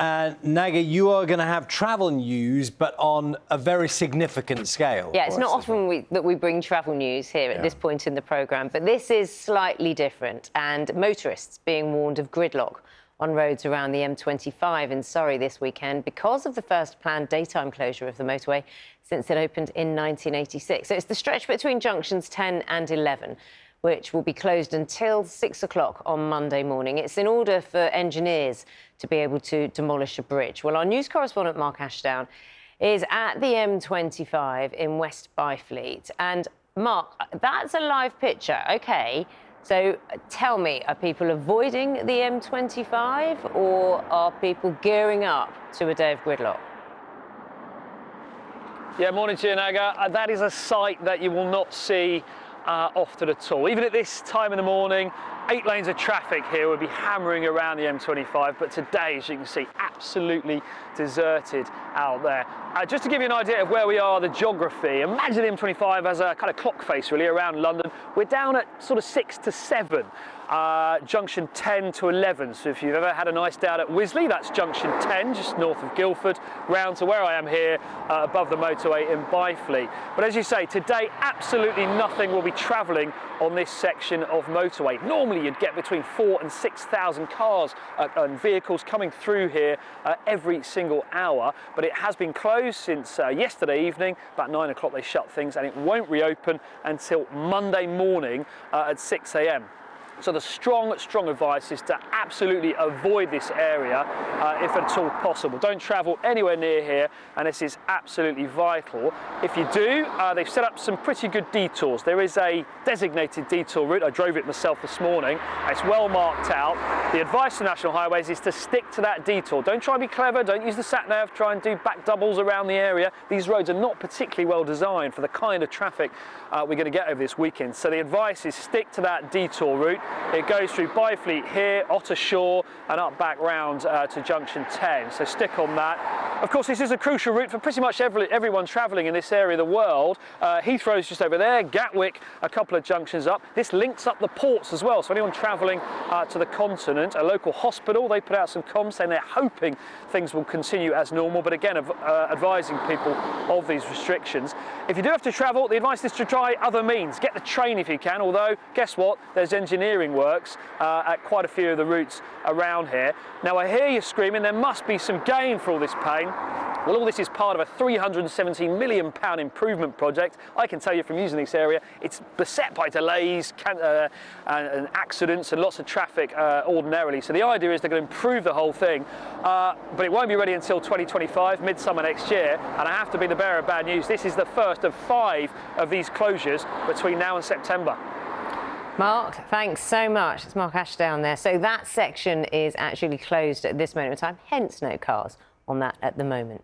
Naga, you are going to have travel news, but on a very significant scale. Yeah, it's not often that we bring travel news here at this point in the programme, but this is slightly different, and motorists being warned of gridlock on roads around the M25 in Surrey this weekend because of the first planned daytime closure of the motorway since it opened in 1986. So it's the stretch between junctions 10 and 11, which will be closed until 6 o'clock on Monday morning. It's in order for engineers to be able to demolish a bridge. Well, our news correspondent, Mark Ashdown, is at the M25 in West Byfleet. And, Mark, that's a live picture. OK, so tell me, are people avoiding the M25 or are people gearing up to a day of gridlock? Yeah, morning to you, Naga. That is a sight that you will not see often at all. Even at this time in the morning, 8 lanes of traffic here would be hammering around the M25, but today, as you can see, absolutely deserted out there. Just to give you an idea of where we are, the geography, imagine the M25 as a kind of clock face really around London. We're down at sort of 6 to 7. Junction 10 to 11. So if you've ever had a nice day out at Wisley, that's junction 10, just north of Guildford, round to where I am here, above the motorway in Byfleet. But as you say, today absolutely nothing will be travelling on this section of motorway. Normally you'd get between 4,000 and 6,000 cars and vehicles coming through here every single hour, but it has been closed since yesterday evening. About 9 o'clock they shut things, and it won't reopen until Monday morning at 6 a.m. So the strong advice is to absolutely avoid this area if at all possible. Don't travel anywhere near here, and this is absolutely vital. If you do, they've set up some pretty good detours. There is a designated detour route. I drove it myself this morning. It's well marked out. The advice to National Highways is to stick to that detour. Don't try and be clever. Don't use the sat-nav. Try and do back doubles around the area. These roads are not particularly well designed for the kind of traffic we're going to get over this weekend. So the advice is stick to that detour route. It goes through Byfleet here, Otter Shore, and up back round to junction 10. So stick on that. Of course, this is a crucial route for pretty much everyone travelling in this area of the world. Heathrow's just over there, Gatwick a couple of junctions up. This links up the ports as well, so anyone travelling to the continent. A local hospital, they put out some comms saying they're hoping things will continue as normal, but again, advising people of these restrictions. If you do have to travel, the advice is to try other means. Get the train if you can, although, guess what? There's engineering works at quite a few of the routes around here. Now, I hear you screaming, there must be some gain for all this pain. Well, all this is part of a £317 million improvement project. I can tell you from using this area, it's beset by delays and accidents and lots of traffic ordinarily. So the idea is they're going to improve the whole thing, but it won't be ready until 2025, midsummer next year. And I have to be the bearer of bad news. This is the first of 5 of these closures between now and September. Mark, thanks so much. It's Mark Ashdown there. So that section is actually closed at this moment in time, hence no cars on that at the moment.